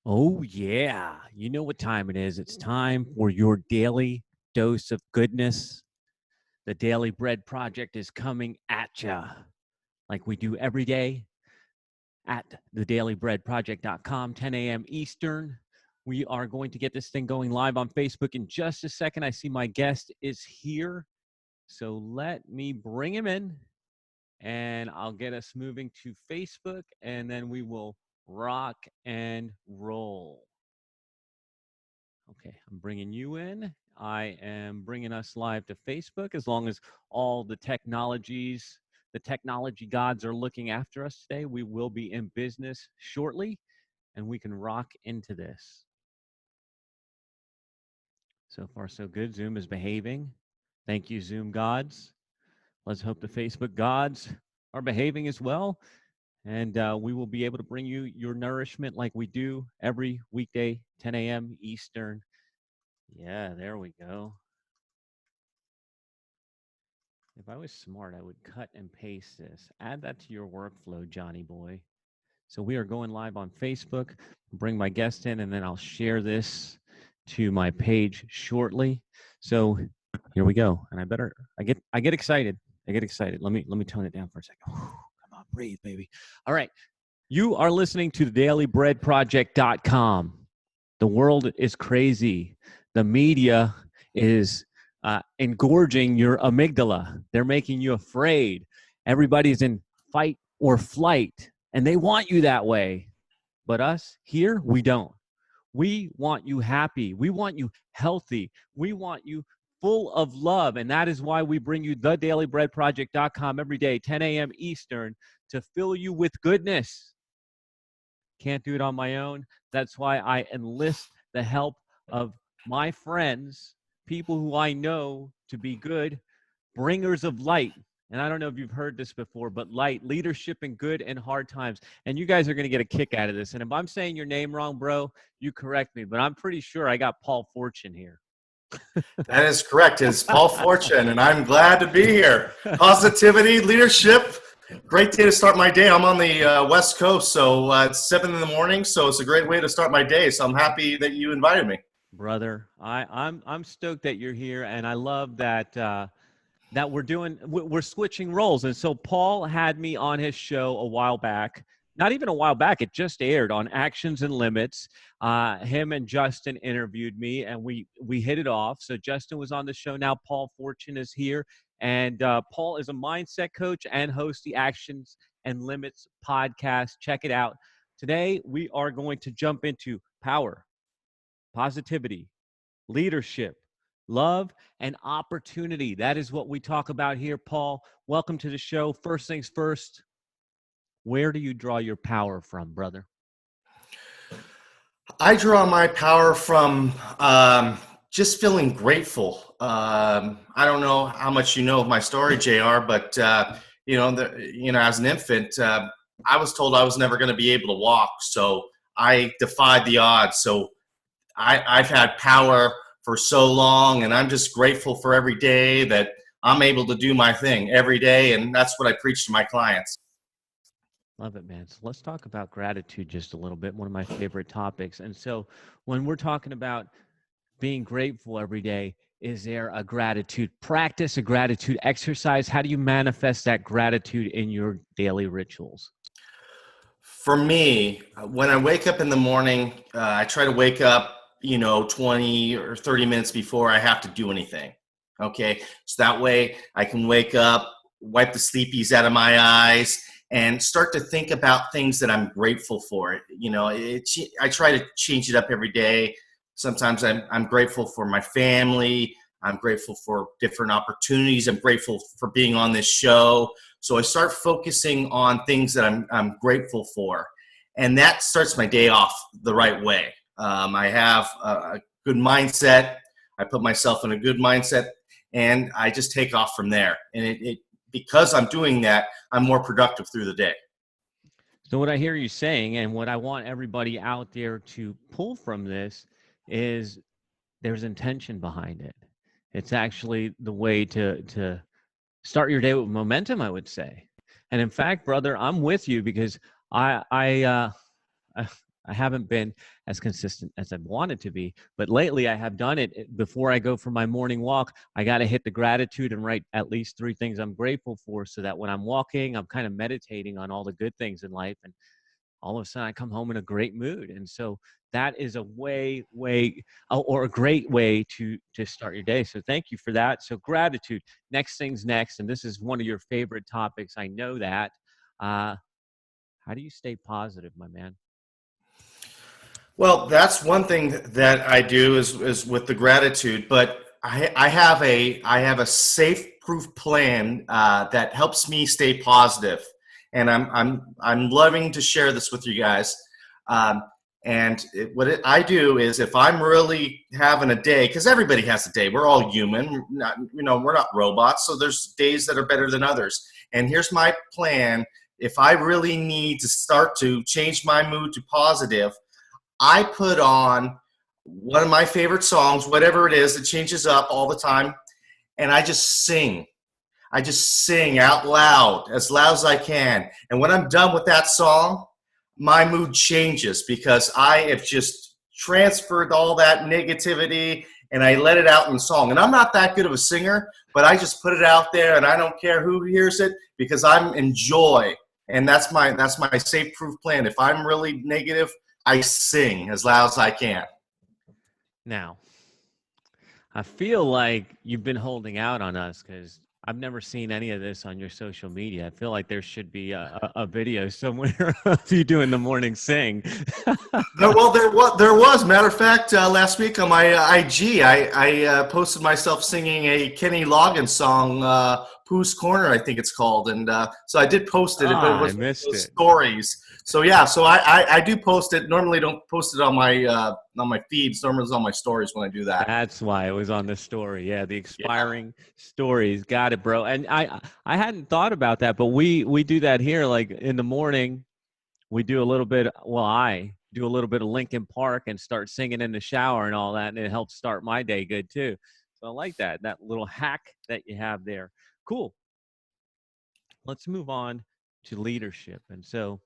Oh, yeah. You know what time it is. It's time for your daily dose of goodness. The Daily Bread Project is coming at ya like we do every day at thedailybreadproject.com, 10 a.m. Eastern. We are going to get this thing going live on Facebook in just a second. I see my guest is here. So let me bring him in and I'll get us moving to Facebook and then we will rock and roll. Okay, I'm bringing you in. I am bringing us live to Facebook as long as all the technology gods are looking after us today. We will be in business shortly and we can rock into this. So far, so good. Zoom is behaving. Thank you, Zoom gods. Let's hope the Facebook gods are behaving as well. And we will be able to bring you your nourishment like we do every weekday, 10 a.m. Eastern. Yeah, there we go. If I was smart, I would cut and paste this. Add that to your workflow, Johnny boy. So we are going live on Facebook. Bring my guest in, and then I'll share this to my page shortly. So here we go. And I get excited. I get excited. Let me tone it down for a second. Come on, breathe, baby. All right. You are listening to thedailybreadproject.com. The world is crazy. The media is engorging your amygdala. They're making you afraid. Everybody's in fight or flight, and they want you that way. But us here, we don't. We want you happy. We want you healthy. We want you full of love. And that is why we bring you thedailybreadproject.com every day, 10 a.m. Eastern, to fill you with goodness. Can't do it on my own. That's why I enlist the help of my friends, people who I know to be good, bringers of light. And I don't know if you've heard this before, but light, leadership in good and hard times. And you guys are going to get a kick out of this. And if I'm saying your name wrong, bro, you correct me. But I'm pretty sure I got Paul Forchione here. That is correct. It's Paul Forchione, and I'm glad to be here. Positivity, leadership. Great day to start my day. I'm on the West Coast, so it's 7 in the morning, so it's a great way to start my day. So I'm happy that you invited me. Brother, I'm stoked that you're here, and I love that that we're switching roles. And so Paul had me on his show a while back. Not even a while back, it just aired on Actions and Limits. Him and Justin interviewed me, and we hit it off. So Justin was on the show. Now Paul Fortune is here, and Paul is a mindset coach and hosts the Actions and Limits podcast. Check it out. Today we are going to jump into power, positivity, leadership, love, and opportunity. That is what we talk about here, Paul. Welcome to the show. First things first, where do you draw your power from, brother? I draw my power from just feeling grateful. I don't know how much you know of my story, JR, but as an infant, I was told I was never going to be able to walk, so I defied the odds. So I've had power for so long, and I'm just grateful for every day that I'm able to do my thing every day, and that's what I preach to my clients. Love it, man. So let's talk about gratitude just a little bit, one of my favorite topics. And so when we're talking about being grateful every day, is there a gratitude practice, a gratitude exercise? How do you manifest that gratitude in your daily rituals? For me, when I wake up in the morning, I try to wake up, 20 or 30 minutes before I have to do anything. Okay. So that way I can wake up, wipe the sleepies out of my eyes, and start to think about things that I'm grateful for. I try to change it up every day. Sometimes I'm grateful for my family. I'm grateful for different opportunities. I'm grateful for being on this show. So I start focusing on things that I'm grateful for, and that starts my day off the right way. I have a good mindset. I put myself in a good mindset, and I just take off from there. And it because I'm doing that, I'm more productive through the day. So what I hear you saying, and what I want everybody out there to pull from this, is there's intention behind it. It's actually the way to start your day with momentum, I would say. And in fact, brother, I'm with you because I I haven't been as consistent as I wanted to be, but lately I have done it. Before I go for my morning walk, I got to hit the gratitude and write at least 3 things I'm grateful for, so that when I'm walking, I'm kind of meditating on all the good things in life. And all of a sudden I come home in a great mood. And so that is a or a great way to start your day. So thank you for that. So gratitude. Next thing's next, and this is one of your favorite topics. I know that. How do you stay positive, my man? Well, that's one thing that I do is with the gratitude, but I have a safe proof plan that helps me stay positive, and I'm loving to share this with you guys. Um, I do is, if I'm really having a day, because everybody has a day, we're all human, we're not robots, so there's days that are better than others. And here's my plan: if I really need to start to change my mood to positive, I put on one of my favorite songs, whatever it is. It changes up all the time, and I just sing. I just sing out loud as I can. And when I'm done with that song, my mood changes, because I have just transferred all that negativity and I let it out in song. And I'm not that good of a singer, but I just put it out there, and I don't care who hears it, because I'm in joy. And that's my safe proof plan. If I'm really negative, I sing as loud as I can. Now, I feel like you've been holding out on us, because I've never seen any of this on your social media. I feel like there should be a video somewhere of you doing the morning sing. Well, there was. Matter of fact, last week on my IG, I posted myself singing a Kenny Loggins song, Pooh's Corner, I think it's called. And so I did post it, but it was I missed it. stories. So yeah, so I do post it. Normally don't post it on my feeds. Normally it's on my stories when I do that. That's why it was on the story. Yeah, the expiring stories. Got it, bro. And I hadn't thought about that, but we do that here. Like in the morning, we do a little bit. Well, I do a little bit of Linkin Park and start singing in the shower and all that, and it helps start my day good too. So I like that little hack that you have there. Cool. Let's move on to leadership. And so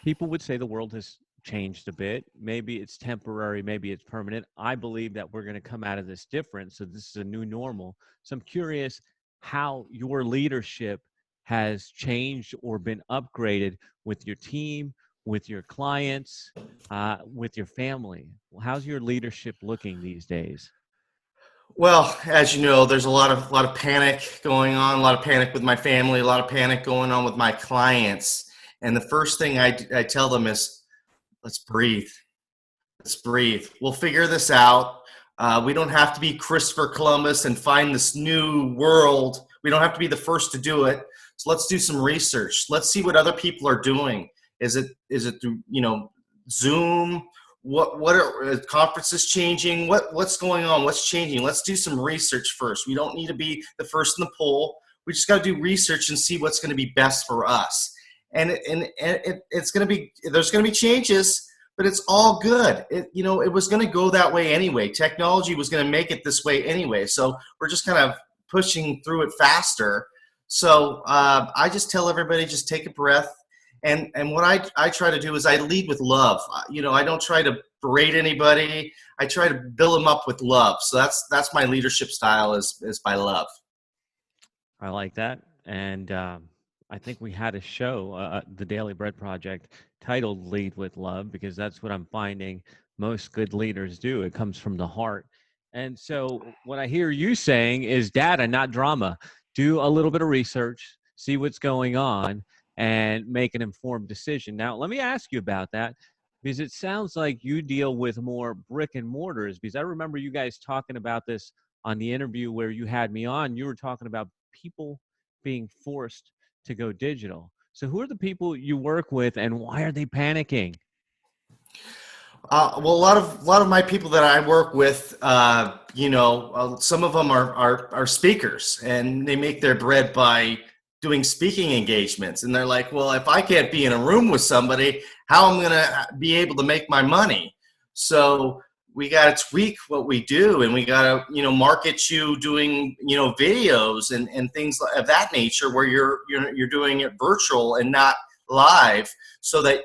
people would say the world has changed a bit. Maybe it's temporary, maybe it's permanent. I believe that we're going to come out of this different. So this is a new normal. So I'm curious how your leadership has changed or been upgraded with your team, with your clients, with your family. How's your leadership looking these days? Well, as you know, there's a lot of panic going on, a lot of panic with my family, a lot of panic going on with my clients. And the first thing I tell them is, let's breathe. Let's breathe. We'll figure this out. We don't have to be Christopher Columbus and find this new world. We don't have to be the first to do it. So let's do some research. Let's see what other people are doing. Is it through, Zoom? What are conferences changing? What's going on? What's changing? Let's do some research first. We don't need to be the first in the poll. We just got to do research and see what's going to be best for us. And it's going to be, there's going to be changes, but it's all good. It was going to go that way anyway. Technology was going to make it this way anyway. So we're just kind of pushing through it faster. So I just tell everybody, just take a breath. And what I try to do is I lead with love. I don't try to berate anybody. I try to build them up with love. So that's my leadership style is by love. I like that. And I think we had a show, the Daily Bread Project, titled Lead with Love, because that's what I'm finding most good leaders do. It comes from the heart. And so what I hear you saying is data, not drama. Do a little bit of research, see what's going on, and make an informed decision. Now, let me ask you about that, because it sounds like you deal with more brick and mortars, because I remember you guys talking about this on the interview where you had me on. You were talking about people being forced to go digital. So who are the people you work with, and why are they panicking? Well, a lot of my people that I work with, some of them are speakers, and they make their bread by doing speaking engagements. And they're like, well, if I can't be in a room with somebody, how am I going to be able to make my money? So we got to tweak what we do, and we got to, market you doing, videos and things of that nature, where you're doing it virtual and not live, so that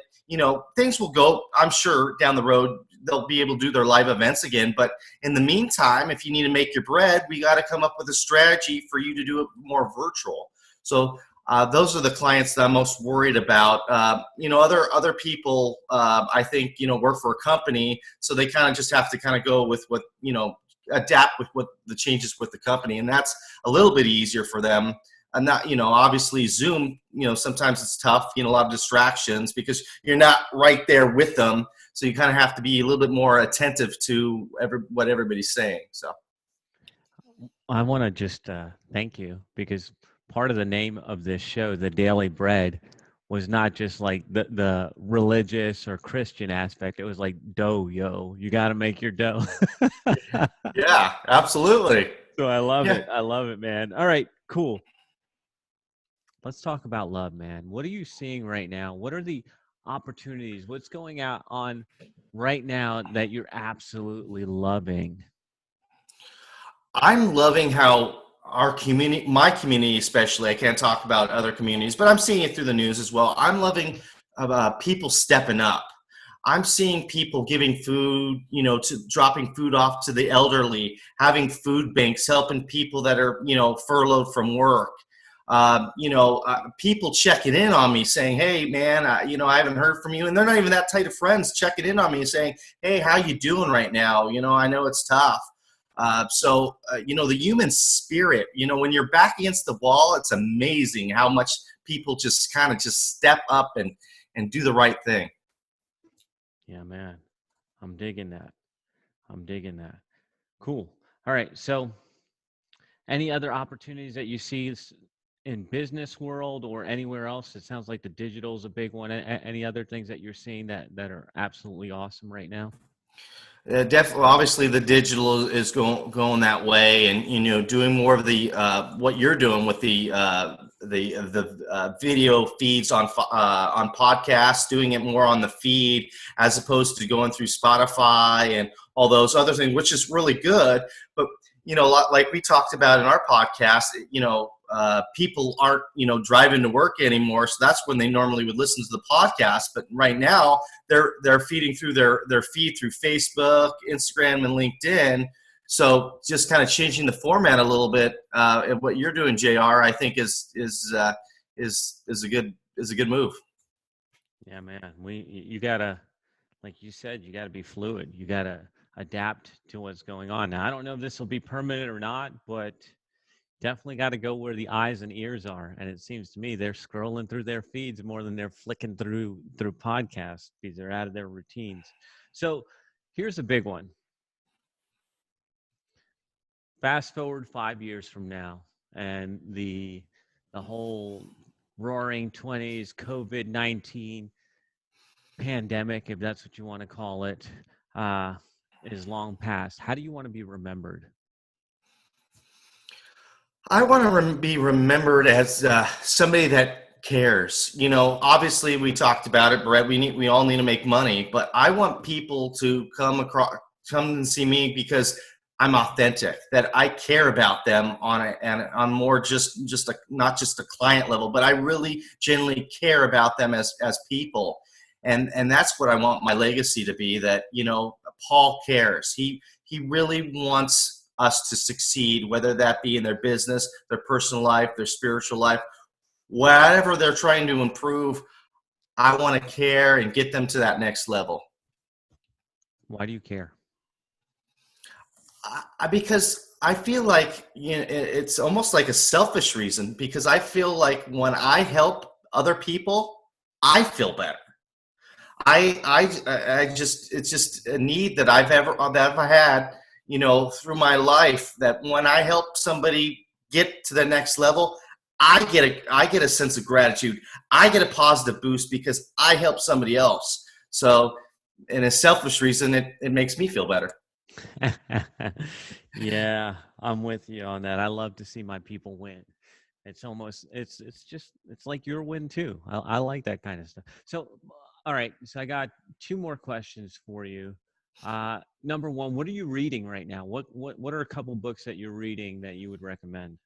things will go, I'm sure, down the road. They'll be able to do their live events again. But in the meantime, if you need to make your bread, we got to come up with a strategy for you to do it more virtual. So those are the clients that I'm most worried about. Other people, I think, work for a company, so they kind of just have to kind of go with what, adapt with what the changes with the company, and that's a little bit easier for them. And not, obviously Zoom, sometimes it's tough, a lot of distractions because you're not right there with them. So you kind of have to be a little bit more attentive to what everybody's saying. So I want to just thank you, because part of the name of this show, The Daily Bread, was not just like the religious or Christian aspect. It was like dough, yo. You got to make your dough. yeah, absolutely. So I love Yeah. it. I love it, man. All right, cool. Let's talk about love, man. What are you seeing right now? What are the opportunities? What's going out on right now that you're absolutely loving? I'm loving how our community, my community especially, I can't talk about other communities, but I'm seeing it through the news as well. I'm loving people stepping up. I'm seeing people giving food, to dropping food off to the elderly, having food banks, helping people that are, furloughed from work. People checking in on me saying, hey, man, I haven't heard from you. And they're not even that tight of friends, checking in on me and saying, hey, how you doing right now? I know it's tough. The human spirit, when you're back against the wall, it's amazing how much people just kind of just step up and do the right thing. Yeah, man. I'm digging that. I'm digging that. Cool. All right. So, any other opportunities that you see in business world or anywhere else? It sounds like the digital is a big one. Any other things that you're seeing that are absolutely awesome right now? Definitely, obviously, the digital is going that way, and doing more of the what you're doing with the video feeds on podcasts, doing it more on the feed as opposed to going through Spotify and all those other things, which is really good. But like we talked about in our podcast, people aren't driving to work anymore, so that's when they normally would listen to the podcast. But right now, they're feeding through their feed through Facebook, Instagram, and LinkedIn. So just kind of changing the format a little bit. What you're doing, JR, I think is a good move. Yeah, man. You gotta, like you said, you gotta be fluid. You gotta adapt to what's going on. Now, I don't know if this will be permanent or not, but definitely got to go where the eyes and ears are. And it seems to me they're scrolling through their feeds more than they're flicking through podcasts because they're out of their routines. So here's a big one. Fast forward 5 years from now, and the whole roaring 20s COVID-19 pandemic, if that's what you want to call it, is long past. How do you want to be remembered? I want to be remembered as somebody that cares. Obviously we talked about it, Brett. We all need to make money, but I want people to come and see me because I'm authentic. That I care about them on more just not just a client level, but I really genuinely care about them as people, and that's what I want my legacy to be. That Paul cares. He really wants us to succeed, whether that be in their business, their personal life, their spiritual life, whatever they're trying to improve. I want to care and get them to that next level. Why do you care? Because I feel like it's almost like a selfish reason, because I feel like when I help other people, I feel better. I just, it's just a need that I've had, through my life, that when I help somebody get to the next level, I get a sense of gratitude. I get a positive boost because I help somebody else. So, in a selfish reason, it makes me feel better. Yeah, I'm with you on that. I love to see my people win. It's almost it's like your win too. I like that kind of stuff. So, all right. So I got two more questions for you. Number one, what are you reading right now? What are a couple books that you're reading that you would recommend?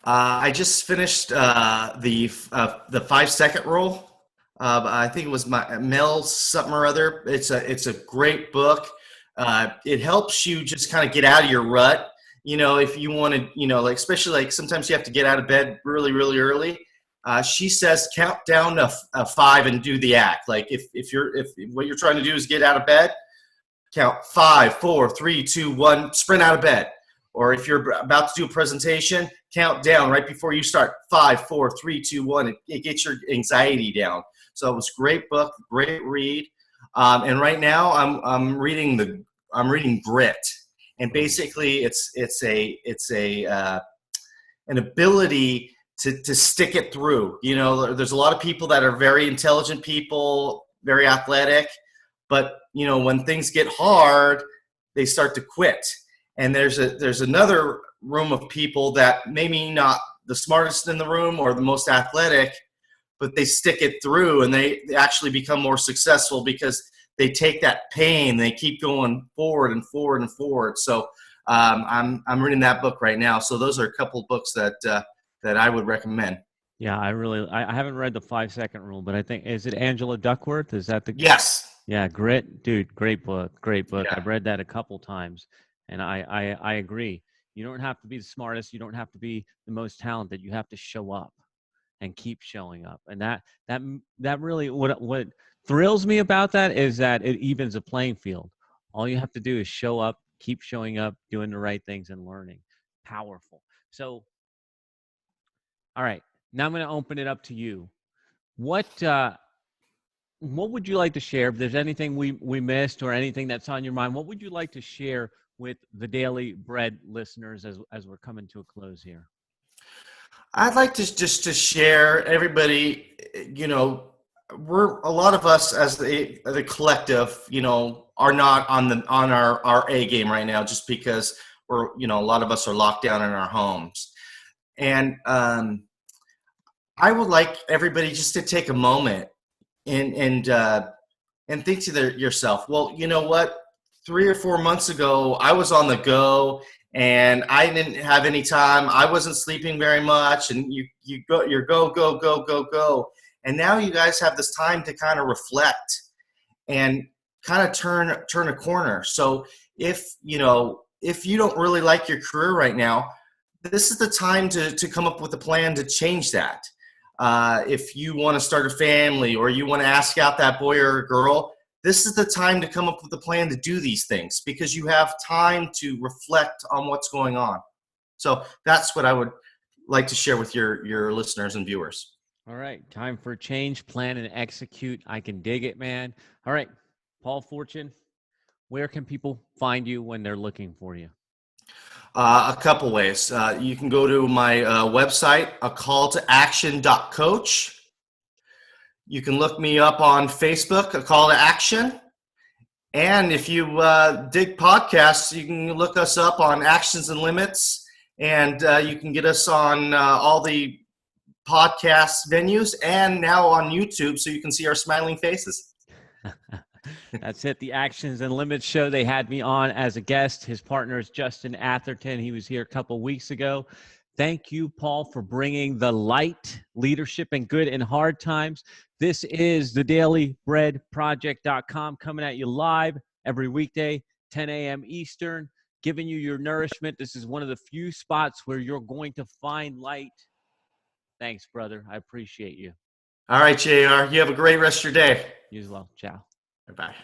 I just finished the 5 second rule. I think it was Mel something or other. It's a great book. It helps you just kind of get out of your rut. If you want to, like especially like sometimes you have to get out of bed really, really early. She says count down to 5 and do the act. Like if what you're trying to do is get out of bed, count 5, 4, 3, 2, 1, sprint out of bed. Or if you're about to do a presentation, count down right before you start. 5, 4, 3, 2, 1. It gets your anxiety down. So it was a great book, great read. And right now I'm reading Grit, and basically it's an ability to stick it through. There's a lot of people that are very intelligent people, very athletic, but when things get hard, they start to quit. And there's another room of people that maybe not the smartest in the room or the most athletic, but they stick it through and they actually become more successful because they take that pain, they keep going forward and forward and forward. So I'm reading that book right now. So those are a couple of books that I would recommend. Yeah, I haven't read the 5-second rule, but I think, is it Angela Duckworth? Is that the? Yes. Yeah, Grit, dude, great book, great book. Yeah. I've read that a couple times, and I agree. You don't have to be the smartest. You don't have to be the most talented. You have to show up and keep showing up. And that really, what thrills me about that is that it evens a playing field. All you have to do is show up, keep showing up, doing the right things, and learning. Powerful. So, all right, now I'm going to open it up to you. What would you like to share? If there's anything we missed or anything that's on your mind, what would you like to share with the Daily Bread listeners as we're coming to a close here? I'd like to just to share everybody, we're a lot of us as the collective, are not on our A game right now just because we're, a lot of us are locked down in our homes. And I would like everybody just to take a moment and think to yourself, well, you know what? 3 or 4 months ago, I was on the go and I didn't have any time. I wasn't sleeping very much, and you're go. And now you guys have this time to kind of reflect and kind of turn a corner. So if you don't really like your career right now, this is the time to come up with a plan to change that. If you want to start a family or you want to ask out that boy or girl, this is the time to come up with a plan to do these things because you have time to reflect on what's going on. So that's what I would like to share with your listeners and viewers. All right. Time for change, plan, and execute. I can dig it, man. All right. Paul Forchione, where can people find you when they're looking for you? A couple ways. You can go to my website, acalltoaction.coach. You can look me up on Facebook, A Call to Action. And if you dig podcasts, you can look us up on Actions and Limits. And you can get us on all the podcast venues and now on YouTube so you can see our smiling faces. That's it. The Actions and Limits show. They had me on as a guest. His partner is Justin Atherton. He was here a couple of weeks ago. Thank you, Paul, for bringing the light, leadership, and good in hard times. This is the dailybreadproject.com coming at you live every weekday, 10 a.m. Eastern, giving you your nourishment. This is one of the few spots where you're going to find light. Thanks, brother. I appreciate you. All right, JR. You have a great rest of your day. You as well. Ciao. Bye.